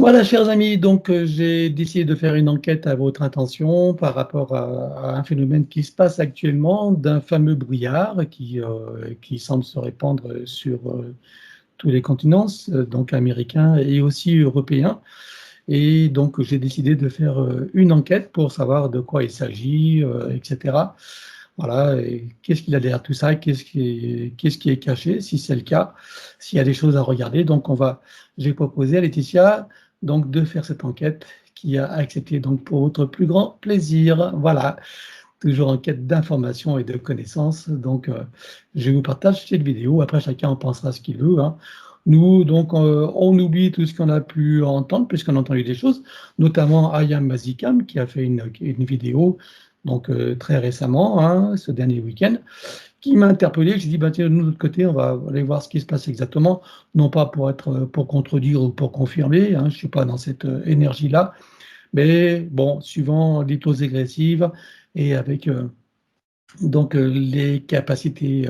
Voilà, chers amis, donc j'ai décidé de faire une enquête à votre intention par rapport à un phénomène qui se passe actuellement, d'un fameux brouillard qui semble se répandre sur tous les continents, donc américains et aussi européens. Et donc j'ai décidé de faire une enquête pour savoir de quoi il s'agit, etc. Voilà, et qu'est-ce qu'il y a derrière tout ça, qu'est-ce qui est caché, si c'est le cas, s'il y a des choses à regarder. Donc j'ai proposé à Laetitia donc de faire cette enquête qui a accepté donc pour votre plus grand plaisir. Voilà, toujours en quête d'informations et de connaissances. Donc je vous partage cette vidéo. Après chacun en pensera ce qu'il veut, hein. Nous, donc, on oublie tout ce qu'on a pu entendre, puisqu'on a entendu des choses, notamment Ayam Mazikam, qui a fait une vidéo donc, très récemment, hein, ce dernier week-end, qui m'a interpellé. J'ai dit, bah, tiens, nous, de l'autre côté, on va aller voir ce qui se passe exactement, non pas pour contredire ou pour confirmer, hein, je ne suis pas dans cette énergie-là, mais bon, suivant les taux agressives et avec donc, les capacités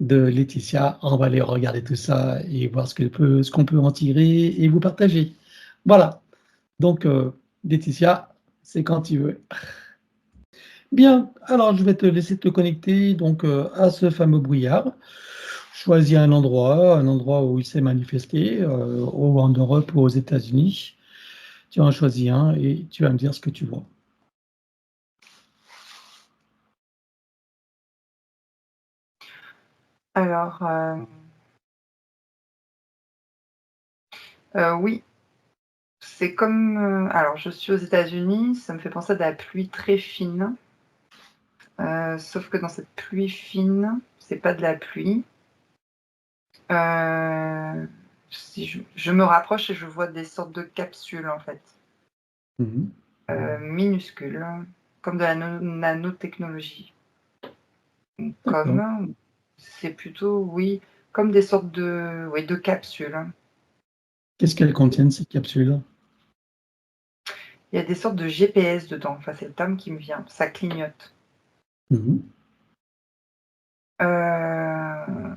de Laetitia, on va aller regarder tout ça et voir ce qu'on peut en tirer et vous partager. Voilà. Donc, Laetitia, c'est quand tu veux. Bien, alors je vais te laisser te connecter donc à ce fameux brouillard. Choisis un endroit où il s'est manifesté, ou en Europe ou aux États-Unis. Tu en choisis un et tu vas me dire ce que tu vois. Alors, oui, c'est comme... alors, je suis aux États-Unis, ça me fait penser à de la pluie très fine. Sauf que dans cette pluie fine, c'est pas de la pluie. Si je me rapproche et je vois des sortes de capsules, en fait, Mhm. minuscules, comme de la nanotechnologie. D'accord. C'est plutôt, oui, comme des sortes de, oui, de capsules. Qu'est-ce qu'elles contiennent, ces capsules? Il y a des sortes de GPS dedans, enfin, c'est le terme qui me vient, ça clignote. Mhm. Euh,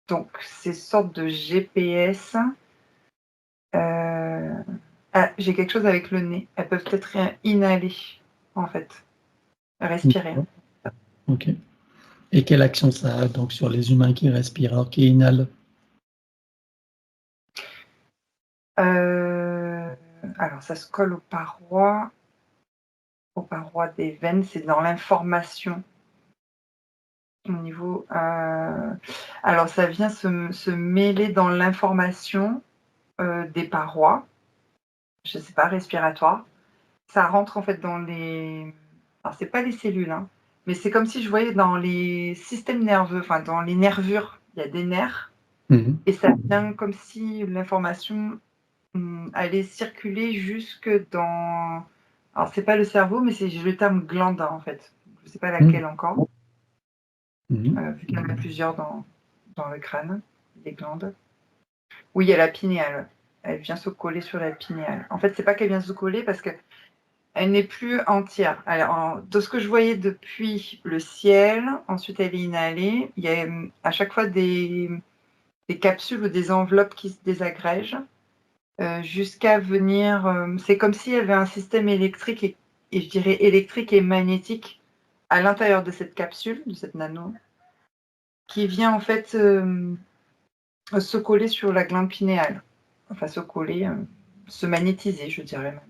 donc, ces sortes de GPS, ah, j'ai quelque chose avec le nez. Elles peuvent être inhalées, en fait, respirer. D'accord. Ok. Et quelle action ça a donc sur les humains qui respirent, alors qui inhalent? Euh, alors, ça se colle aux parois des veines, c'est dans l'information. Au niveau, alors, ça vient se mêler dans l'information des parois, je ne sais pas, respiratoires. Ça rentre en fait dans les... Alors, c'est pas les cellules, hein, mais c'est comme si je voyais dans les systèmes nerveux, enfin dans les nervures, il y a des nerfs, Mhm. et ça vient comme si l'information allait circuler jusque dans... Alors, c'est pas le cerveau, mais c'est le terme glande, en fait. Je sais pas Mhm. laquelle encore, Mhm. vu qu'il y en a plusieurs dans le crâne, des glandes. Oui, il y a la pinéale. Elle vient se coller sur la pinéale. En fait, c'est pas qu'elle vient se coller parce que elle n'est plus entière. Alors, de ce que je voyais depuis le ciel, ensuite elle est inhalée. Il y a à chaque fois des capsules ou des enveloppes qui se désagrègent jusqu'à venir. C'est comme s'il y avait un système électrique et je dirais électrique et magnétique à l'intérieur de cette capsule, de cette nano, qui vient en fait se coller sur la glande pinéale. Enfin, se coller, se magnétiser, je dirais même.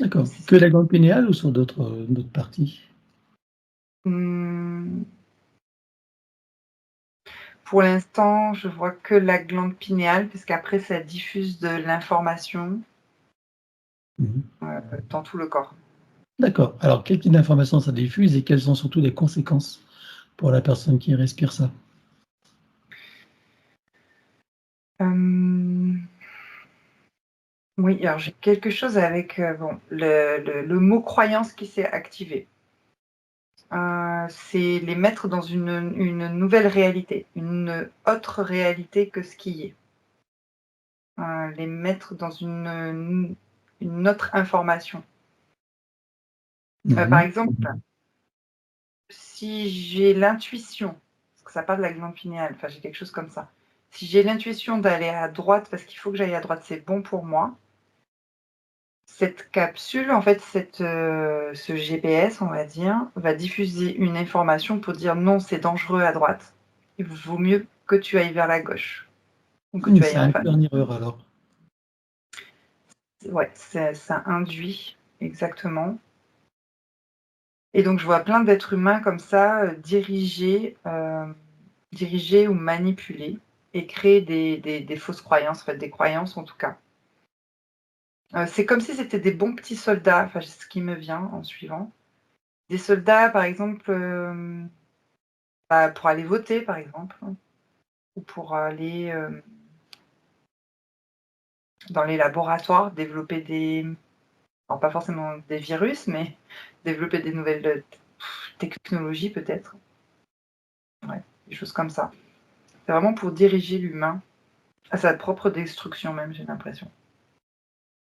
D'accord. C'est ce Que qui... la glande pinéale ou sont d'autres parties? Hum, Pour l'instant, je vois que la glande pinéale, parce qu'après, ça diffuse de l'information Mhm. dans tout le corps. D'accord. Alors, quel type d'informations ça diffuse et quelles sont surtout les conséquences pour la personne qui respire ça? Euh, oui, alors j'ai quelque chose avec bon, le mot croyance qui s'est activé. C'est les mettre dans une nouvelle réalité, une autre réalité que ce qui est. Les mettre dans une autre information. Par Mhm. exemple, si j'ai l'intuition, parce que ça parle de la glande pinéale, enfin j'ai quelque chose comme ça, Si j'ai l'intuition d'aller à droite, parce qu'il faut que j'aille à droite, c'est bon pour moi. Cette capsule, en fait, ce GPS, on va dire, va diffuser une information pour dire non, c'est dangereux à droite. Il vaut mieux que tu ailles vers la gauche. Ou que tu ailles Ça enfin. induit en erreur alors. Ouais, ça induit, exactement. Et donc, je vois plein d'êtres humains comme ça, dirigés ou manipulés et créer des fausses croyances, en fait, des croyances en tout cas. C'est comme si c'était des bons petits soldats, enfin, c'est ce qui me vient en suivant. Des soldats, par exemple, pour aller voter, par exemple, ou pour aller dans les laboratoires, développer alors pas forcément des virus, mais développer des nouvelles technologies peut-être. Ouais, des choses comme ça. C'est vraiment pour diriger l'humain à sa propre destruction même, j'ai l'impression.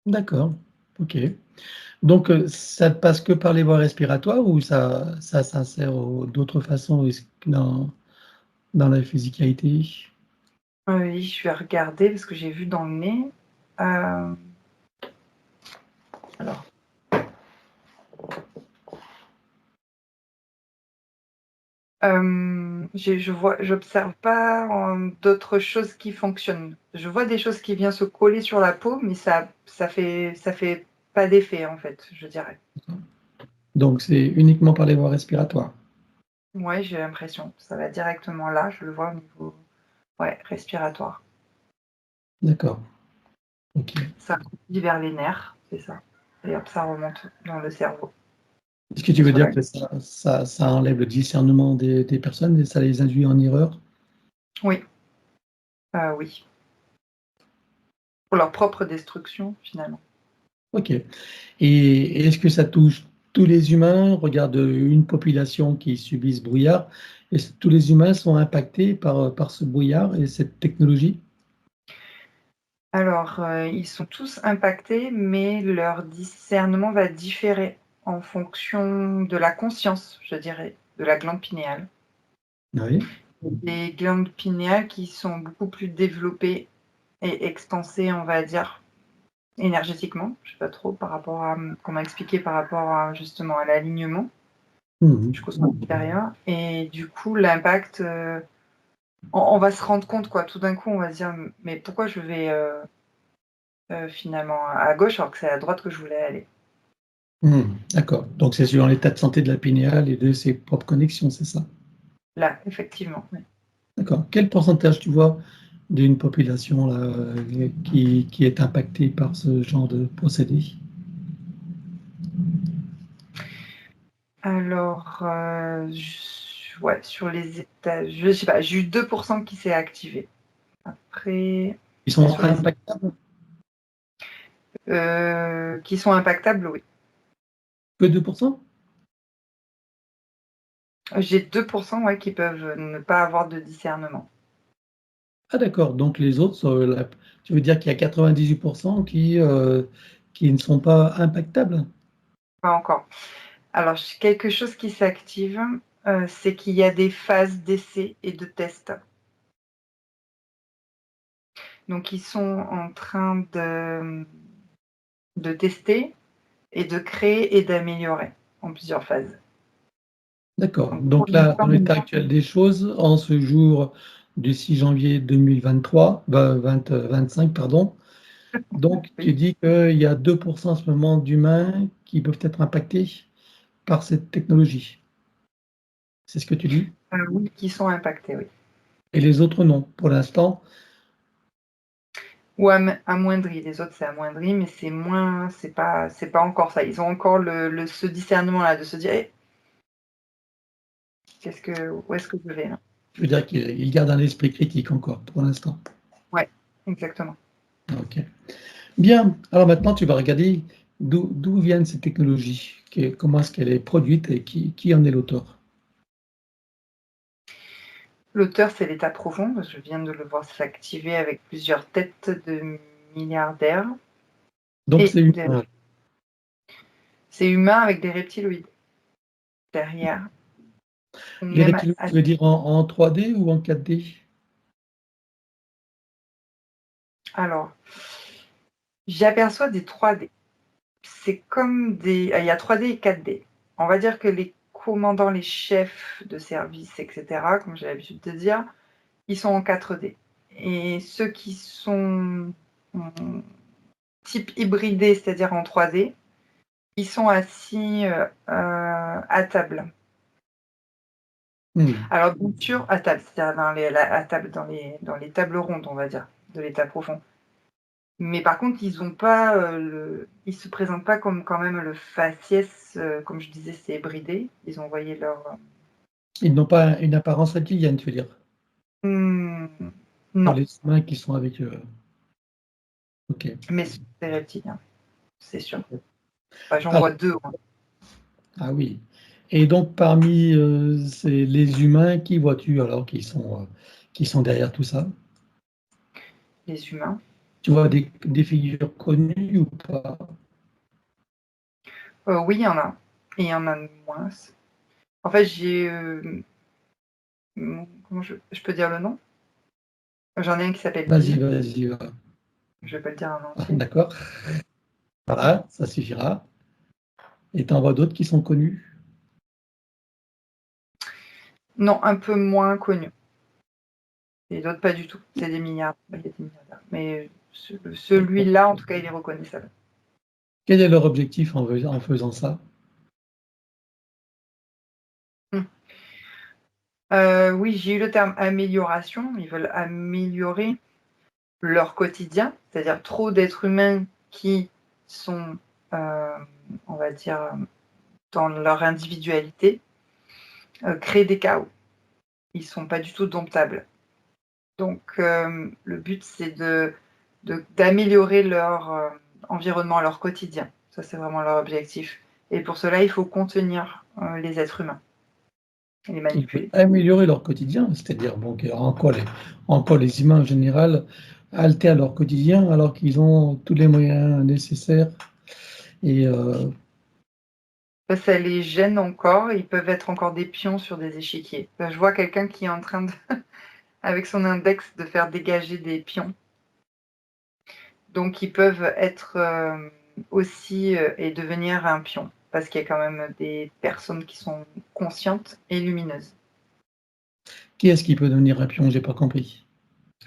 D'accord, ok. Donc, ça ne passe que par les voies respiratoires ou ça s'insère d'autres façons dans la physicalité? Oui, je vais regarder parce que j'ai vu dans le nez. Alors, j'observe pas d'autres choses qui fonctionnent. Je vois des choses qui viennent se coller sur la peau, mais ça fait pas d'effet en fait, je dirais. Donc, c'est uniquement par les voies respiratoires. Ouais, j'ai l'impression. Ça va directement là, je le vois au niveau respiratoire. D'accord, ok. Ça remonte vers les nerfs, c'est ça. Et hop, ça remonte dans le cerveau. Est-ce que tu veux dire que ça enlève le discernement des personnes et ça les induit en erreur? Oui, oui. Pour leur propre destruction, finalement. Ok. Et est-ce que ça touche tous les humains? Regarde une population qui subit ce brouillard. Est-ce que tous les humains sont impactés par ce brouillard et cette technologie? Alors, ils sont tous impactés, mais leur discernement va différer en fonction de la conscience, je dirais, de la glande pinéale. Oui. Des glandes pinéales qui sont beaucoup plus développées et expansées, on va dire, énergétiquement. Je sais pas trop par rapport à qu'on m'a expliqué par rapport à justement à l'alignement Mhm. jusqu'au centre supérieur. Et du coup, l'impact, on va se rendre compte, quoi. Tout d'un coup, on va se dire, mais pourquoi je vais finalement à gauche alors que c'est à droite que je voulais aller. D'accord. Donc, c'est selon l'état de santé de la pinéale et de ses propres connexions, c'est ça? Là, effectivement. Oui. D'accord. Quel pourcentage tu vois d'une population là, qui est impactée par ce genre de procédé? Alors, ouais, sur les étages, je sais pas, j'ai eu 2% qui s'est activé. Après, Ils sont sur les impactables? qui sont impactables, oui. Que 2%? J'ai 2% ouais, qui peuvent ne pas avoir de discernement. Ah d'accord, donc les autres, tu veux dire qu'il y a 98% qui ne sont pas impactables? Pas encore. Alors, quelque chose qui s'active, c'est qu'il y a des phases d'essai et de test. Donc, ils sont en train de tester et de créer et d'améliorer en plusieurs phases. D'accord. Donc, pour Donc là, dans l'instant, l'état actuel des choses, en ce jour du 6 janvier 2023, 25, pardon, donc tu oui, dis qu'il y a 2% en ce moment d'humains qui peuvent être impactés par cette technologie. C'est ce que tu dis? oui, qui sont impactés, oui. Et les autres non. Pour l'instant, Ou amoindris. Les autres, c'est amoindri, mais c'est moins, c'est pas encore ça. Ils ont encore ce discernement-là de se dire, eh, où est-ce que je vais là? je veux dire qu'ils gardent un esprit critique encore, pour l'instant. Ouais, exactement. Ok. Bien. Alors maintenant, tu vas regarder d'où viennent ces technologies, comment est-ce qu'elle est produite et qui en est l'auteur. L'auteur, c'est l'état profond. Je viens de le voir s'activer avec plusieurs têtes de milliardaires. Donc Et c'est humain. c'est humain avec des reptiloïdes derrière. Ou Les même reptiles, tu veux dire en 3D ou en 4D? Alors, j'aperçois des 3D. C'est comme des... Il y a 3D et 4D. On va dire que les commandants, les chefs de service, etc., comme j'ai l'habitude de dire, ils sont en 4D. Et ceux qui sont type hybridé, c'est-à-dire en 3D, ils sont assis à table. Alors, bien sûr, à table, c'est-à-dire à table, dans les tables rondes, on va dire, de l'état profond. Mais par contre, ils se présentent pas comme quand même le faciès, comme je disais, c'est hybridé. Ils ont envoyé leur... Ils n'ont pas une apparence reptilienne, tu veux dire? Non, Les humains qui sont avec eux. Ok. mais c'est reptilien, c'est sûr. Ok. Enfin, j'en Alors, vois 2. Hein. ah oui. Et donc, parmi les humains, qui vois-tu alors qui sont derrière tout ça? Les humains. Tu vois des figures connues ou pas? Oui, il y en a. Et il y en a moins. En fait, j'ai... comment je peux dire le nom? J'en ai un qui s'appelle Vas-y, Bill. vas-y. Je vais pas le dire en Ah, entier. d'accord. Voilà, ça suffira. Et t'en vois d'autres qui sont connus? Non, un peu moins connu. Et d'autres, pas du tout. C'est des milliards. Il y a des milliardaires. Mais celui-là, en tout cas, il est reconnaissable. Quel est leur objectif en faisant ça? Oui, j'ai eu le terme amélioration. Ils veulent améliorer leur quotidien, c'est-à-dire trop d'êtres humains qui sont, on va dire, dans leur individualité, créent des chaos. Ils ne sont pas du tout domptables. Donc, le but, c'est d'améliorer leur environnement, leur quotidien. Ça, c'est vraiment leur objectif. Et pour cela, il faut contenir les êtres humains et les Ils veulent manipuler. améliorer leur quotidien, c'est-à-dire bon, en quoi les humains en général altèrent leur quotidien alors qu'ils ont tous les moyens nécessaires. Et Ça les gêne encore. Ils peuvent être encore des pions sur des échiquiers. Je vois quelqu'un qui est en train de, avec son index, de faire dégager des pions. Donc, ils peuvent être aussi et devenir un pion, parce qu'il y a quand même des personnes qui sont conscientes et lumineuses. qui est-ce qui peut devenir un pion? J'ai pas compris.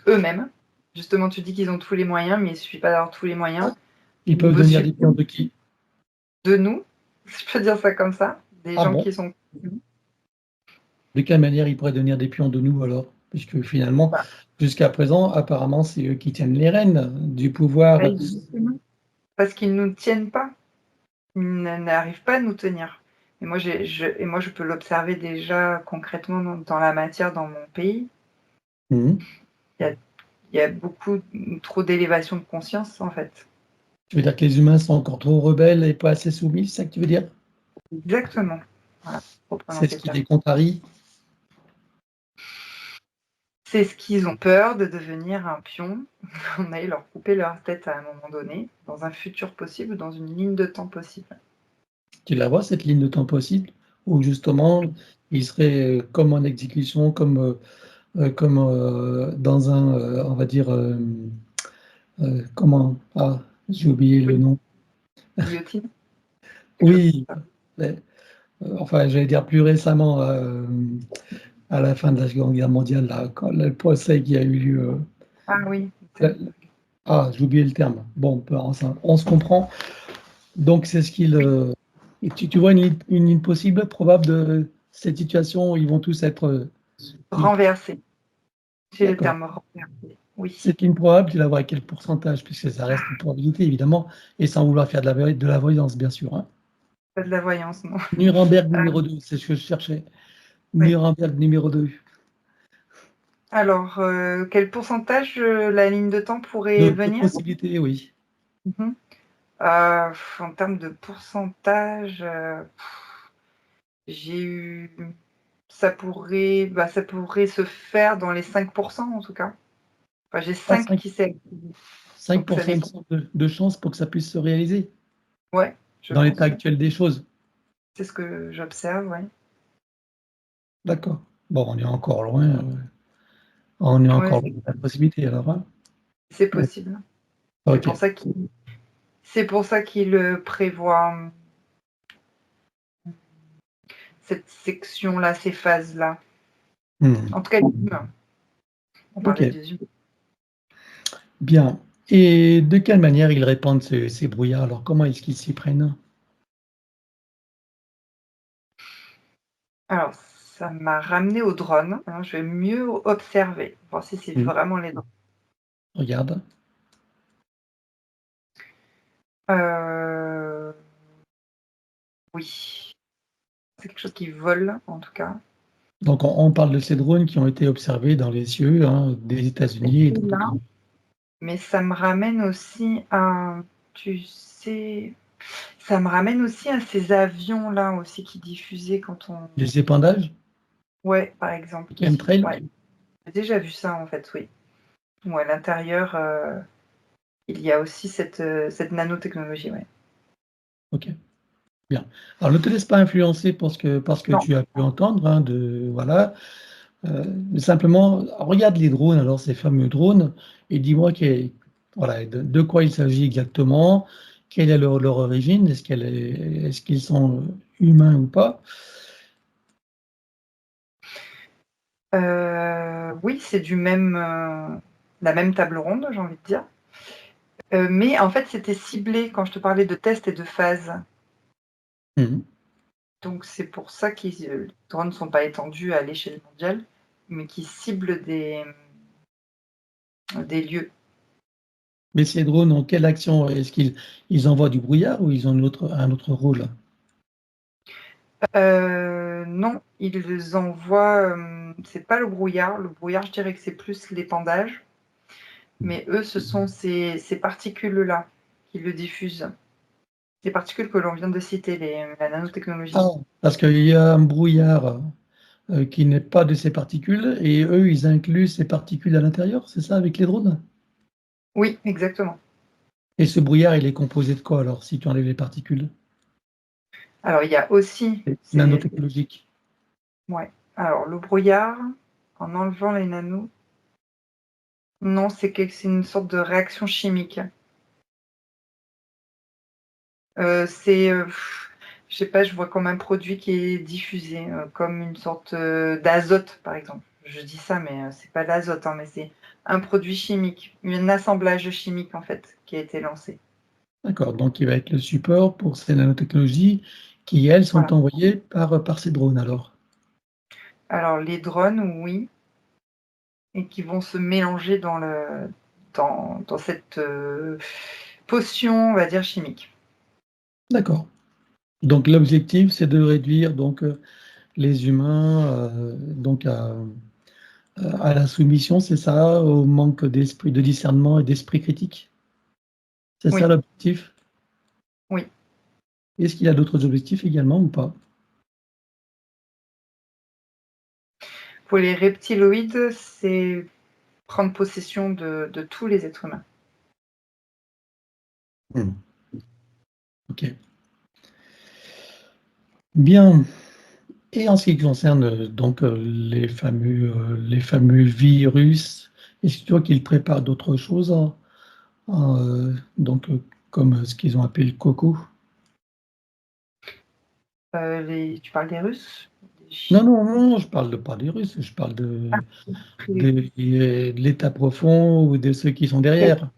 Eux-mêmes. Justement, tu dis qu'ils ont tous les moyens, mais il ne suffit pas d'avoir tous les moyens. Ils Il peuvent vous devenir suffit des pions de qui? de nous, si je peux dire ça comme ça, des Ah gens bon? qui sont... De quelle manière ils pourraient devenir des pions de nous alors? Puisque finalement, Bah, jusqu'à présent, apparemment, c'est eux qui tiennent les rênes du pouvoir. justement, parce qu'ils ne nous tiennent pas. Ils n'arrivent pas à nous tenir. Et moi, je peux l'observer déjà concrètement dans la matière dans mon pays. Mhm. Il y a beaucoup trop d'élévation de conscience, en fait. Tu veux dire que les humains sont encore trop rebelles et pas assez soumis, c'est ça que tu veux dire? Exactement. Voilà, pour C'est ce prononcer qui ça. les contrarie. C'est ce qu'ils ont peur de devenir un pion. On aille leur couper leur tête à un moment donné, dans un futur possible, dans une ligne de temps possible. Tu la vois, cette ligne de temps possible, où justement, ils seraient comme en exécution, comme dans un, on va dire, comment? Ah, j'ai oublié le Oui, nom. guillotine, quelque chose Oui, comme ça. mais, enfin, j'allais dire plus récemment, à la fin de la Seconde Guerre mondiale, là, quand le procès qui a eu lieu. Ah oui, La- Ah, j'ai oublié le terme. Bon, on se comprend. Donc, c'est ce qu'il. Et tu vois une ligne possible, probable de cette situation où ils vont tous être. renversé. C'est le D'accord. terme renversé. Oui, Cette ligne probable, tu la vois à quel pourcentage? Puisque ça reste une probabilité, évidemment, et sans vouloir faire de la voyance, bien sûr. Hein. pas de la voyance, non. Nuremberg Ah, numéro 2, c'est ce que je cherchais. oui. Nuremberg numéro 2. Alors, quel pourcentage la ligne de temps pourrait De venir? possibilités, oui. Mhm. En termes de pourcentage, j'ai eu... ça pourrait se faire dans les 5% en tout cas. Enfin, j'ai Pas 5 5, qui s'est. Donc ça 5% dépend. de chance pour que ça puisse se réaliser Ouais, je dans l'état pense, ouais. actuel des choses. C'est ce que j'observe, ouais. D'accord. Bon, on est encore loin. On est Ouais, encore loin de la possibilité, alors. Hein. C'est possible. Ok. C'est pour ça qu'il prévoit cette section-là, ces phases-là. En tout cas, les humains. On parlait des humains. Bien. Et de quelle manière ils répandent ces brouillards? Alors, comment est-ce qu'ils s'y prennent? Alors, ça m'a ramené au drone. Alors, je vais mieux observer, voir si c'est vraiment les drones. Regarde. Oui. C'est quelque chose qui vole, en tout cas. Donc, on parle de ces drones qui ont été observés dans les cieux des États-Unis. Mais ça me ramène aussi à, tu sais, ça me ramène aussi à ces avions-là aussi qui diffusaient quand on... Les épandages? Ouais, par exemple. Chemtrail? Ouais. J'ai déjà vu ça, en fait, oui. Où à l'intérieur, il y a aussi cette nanotechnologie, ouais. Ok. Bien. Alors, ne te laisse pas influencer parce que Non. tu as pu entendre, voilà. Simplement, regarde les drones, alors ces fameux drones, et dis-moi voilà, de quoi il s'agit exactement, quelle est leur origine, est-ce qu'ils sont humains ou pas? Oui, c'est la même table ronde, j'ai envie de dire. Mais en fait, c'était ciblé quand je te parlais de tests et de phases. Donc c'est pour ça que les drones ne sont pas étendus à l'échelle mondiale, mais qui ciblent des lieux. Mais ces drones ont quelle action? Est-ce qu'ils envoient du brouillard ou ils ont un autre rôle? Non, ils envoient, c'est pas le brouillard. Le brouillard, je dirais que c'est plus l'épandage. Mais eux, ce sont ces particules-là qui le diffusent. Ces particules que l'on vient de citer, la nanotechnologie. Ah, parce qu'il y a un brouillard qui n'est pas de ces particules, et eux, ils incluent ces particules à l'intérieur, c'est ça, avec les drones? Oui, exactement. Et ce brouillard, il est composé de quoi, alors, si tu enlèves les particules? Alors, il y a aussi... Nanotechnologiques. Ouais. Alors, le brouillard, en enlevant les nanos, non, c'est une sorte de réaction chimique. Je sais pas, je vois comme un produit qui est diffusé, comme une sorte d'azote, par exemple. Je dis ça, mais c'est pas l'azote, mais c'est un produit chimique, un assemblage chimique, en fait, qui a été lancé. D'accord, donc il va être le support pour ces nanotechnologies qui, elles, sont Voilà. envoyées par ces drones, alors. Alors, les drones, oui, et qui vont se mélanger dans cette potion, on va dire, chimique. D'accord. Donc l'objectif, c'est de réduire les humains à la soumission, c'est ça, au manque d'esprit de discernement et d'esprit critique. C'est ça Oui, l'objectif. oui. Est-ce qu'il y a d'autres objectifs également ou pas? Pour les reptiloïdes, c'est prendre possession de tous les êtres humains. Ok. Bien. Et en ce qui concerne les fameux virus, est-ce que tu vois qu'ils préparent d'autres choses, comme ce qu'ils ont appelé le coco? Tu parles des Russes? Non, non, non, je parle pas des Russes, je parle de l'État profond ou de ceux qui sont derrière.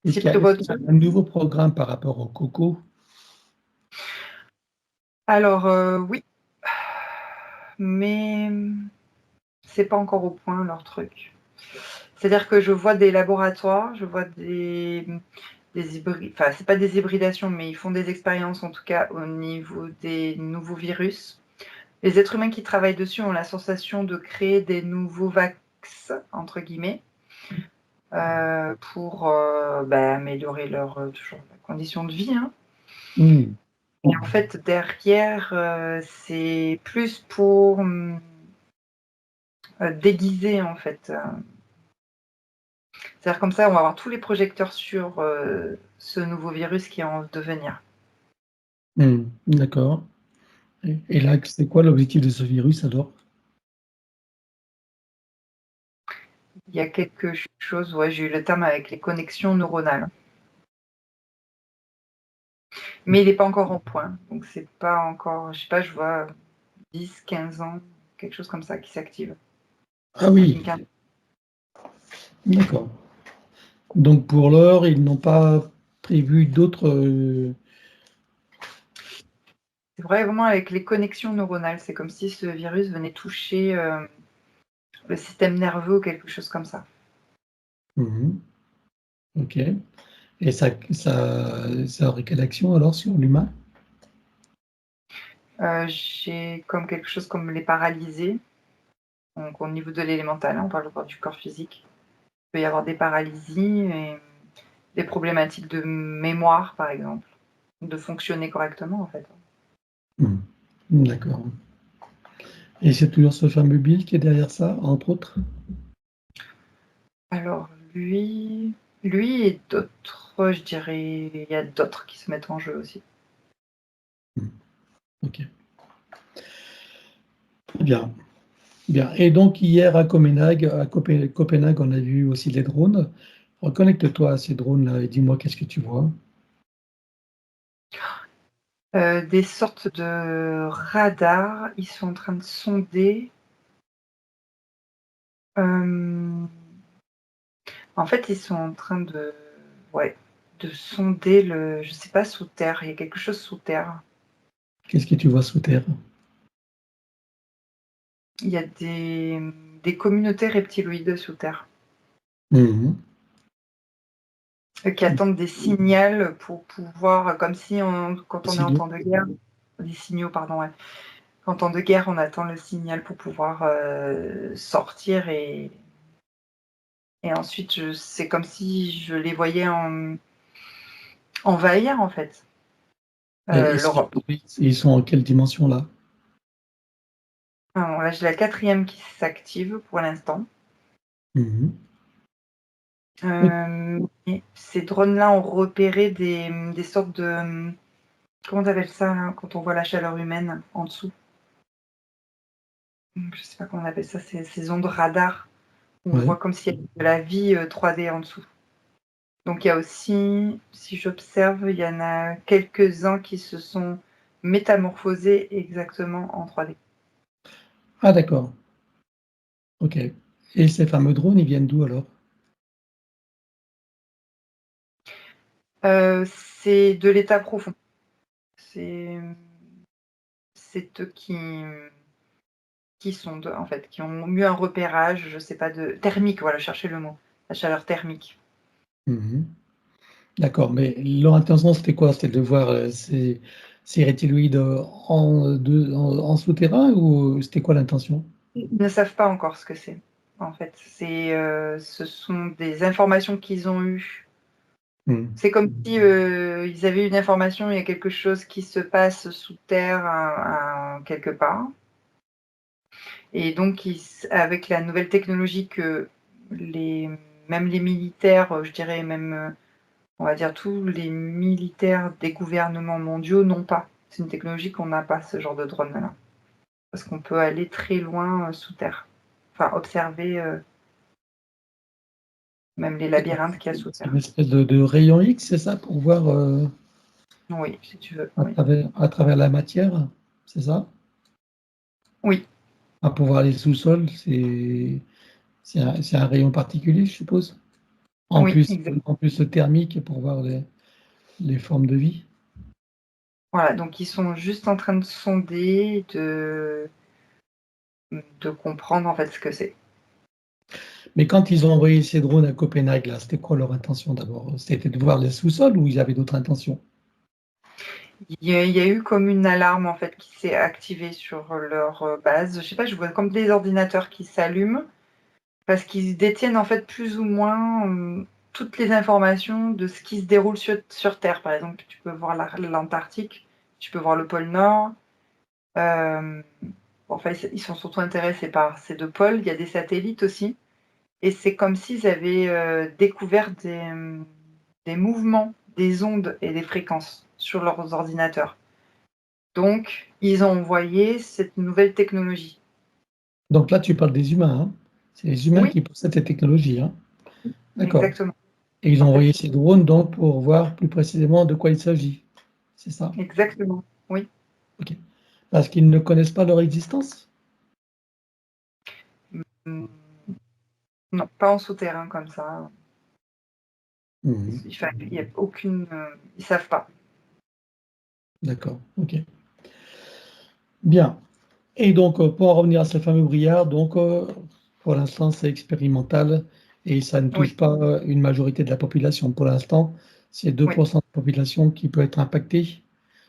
S'ils Est-ce prévoient qu'il y a un nouveau programme par rapport au coco? Alors, oui, mais c'est pas encore au point leur truc. C'est-à-dire que je vois des laboratoires, je vois des hybrides, enfin, c'est pas des hybridations, mais ils font des expériences en tout cas au niveau des nouveaux virus. Les êtres humains qui travaillent dessus ont la sensation de créer des nouveaux vax, entre guillemets, pour améliorer toujours la condition de vie. Et en fait, derrière, c'est plus pour déguiser, en fait. C'est-à-dire comme ça, on va avoir tous les projecteurs sur ce nouveau virus qui est en devenir. D'accord. Et là, c'est quoi l'objectif de ce virus alors? il y a quelque chose, ouais, j'ai eu le terme avec les connexions neuronales. Mais il n'est pas encore en point. Donc, c'est pas encore, je sais pas, je vois 10, 15 ans, quelque chose comme ça qui s'active. Ah oui, d'accord. Donc pour l'heure, ils n'ont pas prévu d'autres. C'est vraiment avec les connexions neuronales. C'est comme si ce virus venait toucher le système nerveux ou quelque chose comme ça. Ok. Et ça aurait quelle action alors sur l'humain? J'ai comme quelque chose comme les paralysés. Donc au niveau de l'élémental, on parle encore du corps physique. Il peut y avoir des paralysies et des problématiques de mémoire, par exemple, de fonctionner correctement en fait. D'accord. Et c'est toujours ce fameux Bill qui est derrière ça, entre autres? Alors lui et d'autres, je dirais, il y a d'autres qui se mettent en jeu aussi. Ok. Très bien. Bien. Et donc hier à Copenhague, on a vu aussi les drones. Reconnecte-toi à ces drones-là et dis-moi qu'est-ce que tu vois. Des sortes de radars, ils sont en train de sonder. En fait, ils sont en train de sonder je sais pas, sous terre. Il y a quelque chose sous terre. Qu'est-ce que tu vois sous terre? Il y a des communautés reptiloïdes sous terre. Mhm. Qui attendent des signaux pour pouvoir, comme si quand on est en Signaux. temps de guerre, des signaux, pardon, ouais. En temps de guerre, on attend le signal pour pouvoir sortir et ensuite, c'est comme si je les voyais envahir en fait Et l'Europe. ils sont en quelle dimension là? Alors là, j'ai la 4e qui s'active pour l'instant. Mhm. Et ces drones-là ont repéré des sortes de, comment on appelle ça là, quand on voit la chaleur humaine en dessous? Je sais pas comment on appelle ça, ces ondes radar où on Ouais. voit comme s'il y avait de la vie 3D en dessous. Donc il y a aussi, si j'observe, il y en a quelques-uns qui se sont métamorphosés exactement en 3D. Ah d'accord. Ok. Et ces fameux drones, ils viennent d'où alors? C'est de l'état profond. C'est eux qui sont en fait, qui ont mieux un repérage, je sais pas, de thermique, voilà, cherchez le mot, la chaleur thermique. Mhm. D'accord, mais leur intention c'était quoi? C'était de voir ces reptiloïdes en souterrain ou c'était quoi l'intention? Ils ne savent pas encore ce que c'est, en fait. Ce sont des informations qu'ils ont eues. Mhm. C'est comme si ils avaient une information, il y a quelque chose qui se passe sous terre quelque part. Et donc, avec la nouvelle technologie que même les militaires, je dirais même, on va dire tous les militaires des gouvernements mondiaux n'ont pas. C'est une technologie qu'on n'a pas, ce genre de drone-là. Parce qu'on peut aller très loin sous terre. Enfin, observer même les labyrinthes qu'il y a sous C'est une terre. espèce de rayon X, c'est ça, pour voir Oui, si tu veux. à Oui. travers la matière, c'est ça? Oui, Ah, pour voir les sous-sols, c'est un rayon particulier, je suppose. oui, exact. En plus thermique pour voir les formes de vie. Voilà, donc ils sont juste en train de sonder, de comprendre en fait ce que c'est. Mais quand ils ont envoyé ces drones à Copenhague, là, c'était quoi leur intention d'abord? C'était de voir les sous-sols ou ils avaient d'autres intentions? Il y a eu comme une alarme en fait qui s'est activée sur leur base. Je sais pas, je vois comme des ordinateurs qui s'allument parce qu'ils détiennent en fait plus ou moins toutes les informations de ce qui se déroule sur Terre. Par exemple, tu peux voir l'Antarctique, tu peux voir le pôle Nord. Enfin, ils sont surtout intéressés par ces 2 pôles. Il y a des satellites aussi et c'est comme s'ils avaient découvert des mouvements, des ondes et des fréquences sur leurs ordinateurs. Donc, ils ont envoyé cette nouvelle technologie. Donc là, tu parles des humains, hein? C'est les humains Oui. qui possèdent cette technologie, hein. D'accord. Exactement. Et ils En ont fait, envoyé ces drones donc pour voir plus précisément de quoi il s'agit. C'est ça? exactement. Oui. Ok. Parce qu'ils ne connaissent pas leur existence? Mm, non, pas en souterrain comme ça. Mhm. Il y a aucune. Ils savent pas. D'accord, ok. Bien. Et donc, pour en revenir à ce fameux brouillard, donc, pour l'instant, c'est expérimental et ça ne Oui. touche pas une majorité de la population. Pour l'instant, c'est Oui. 2% de la population qui peut être impactée,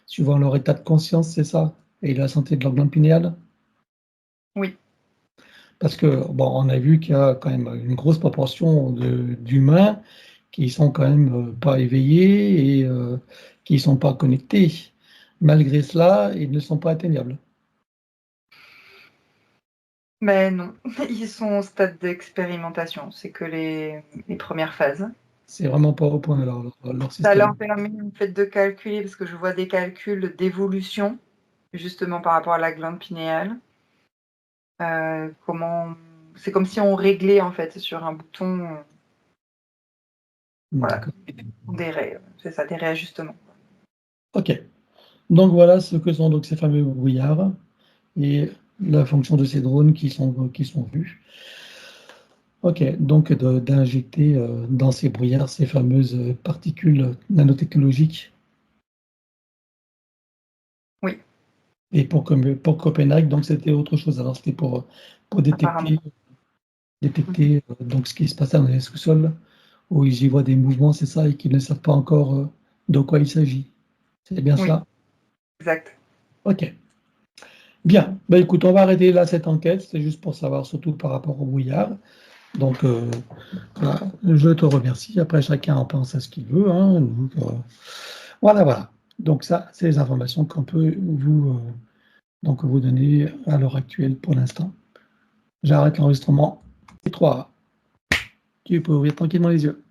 suivant leur état de conscience, c'est ça? Et la santé de leur glande pinéale? Oui. Parce que, bon, on a vu qu'il y a quand même une grosse proportion d'humains qui sont quand même pas éveillés et qui ne sont pas connectés. Malgré cela, ils ne sont pas atteignables. Mais non, ils sont au stade d'expérimentation. C'est que les premières phases. C'est vraiment pas au point leur Ça leur système. permet en fait de calculer, parce que je vois des calculs d'évolution, justement par rapport à la glande pinéale. C'est comme si on réglait en fait sur un bouton, voilà, D'accord. c'est ça, des réajustements. Ok. Donc voilà ce que sont donc ces fameux brouillards et la fonction de ces drones qui sont vus. Ok. Donc d'injecter dans ces brouillards ces fameuses particules nanotechnologiques. Oui, Et pour Copenhague, donc c'était autre chose. Alors c'était pour apparemment. Mhm. détecter donc ce qui se passait dans les sous-sols où ils y voient des mouvements, c'est ça, et qu'ils ne savent pas encore de quoi il s'agit. C'est bien Oui, cela? exact. Ok. Bien. Ben, écoute, on va arrêter là cette enquête. C'est juste pour savoir, surtout par rapport au brouillard. Donc, voilà, je te remercie. Après, chacun en pense à ce qu'il veut, hein. Donc, voilà, voilà. Donc ça, c'est les informations qu'on peut donc vous donner à l'heure actuelle pour l'instant. J'arrête l'enregistrement. Et 3. Tu peux ouvrir tranquillement les yeux.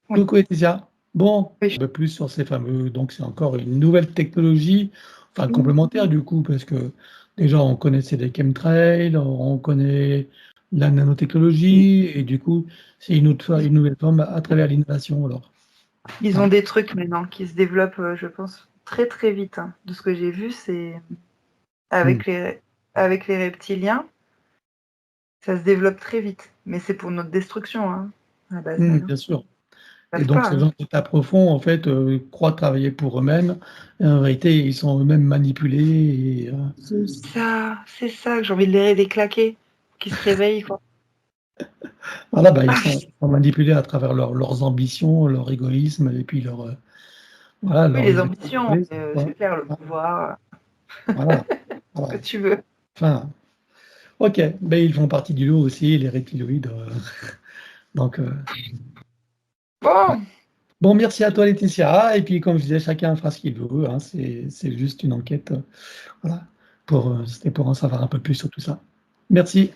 Oui, Coucou Laetitia. Bon, oui. un peu plus sur ces fameux. Donc, c'est encore une nouvelle technologie, enfin complémentaire du coup, parce que déjà, on connaissait les chemtrails, on connaît la nanotechnologie, et du coup, c'est une nouvelle forme à travers l'innovation. Alors, Ils ont voilà. des trucs maintenant qui se développent, je pense, très très vite, hein. De ce que j'ai vu, c'est Mm. avec les reptiliens, ça se développe très vite. Mais c'est pour notre destruction, hein, à la base Mm, même, hein. bien sûr. Ils Et savent donc, pas, ces hein. gens d'état profond, en fait, croient travailler pour eux-mêmes. Et en réalité, ils sont eux-mêmes manipulés. Et, C'est ça que j'ai envie de les claquer, qu'ils se réveillent, quoi. voilà, bah, ils sont manipulés à travers leurs ambitions, leur égoïsme, et puis voilà, Oui, leur les idée ambitions, égoïste, quoi. c'est clair, le pouvoir, Voilà, ce voilà. que tu veux. Enfin, ok, ben, ils font partie du lot aussi, les reptiloïdes. Donc, Bon, bon, merci à toi, Laetitia. Et puis, comme je disais, chacun fera ce qu'il veut, hein. C'est juste une enquête. Voilà, c'était pour en savoir un peu plus sur tout ça. Merci.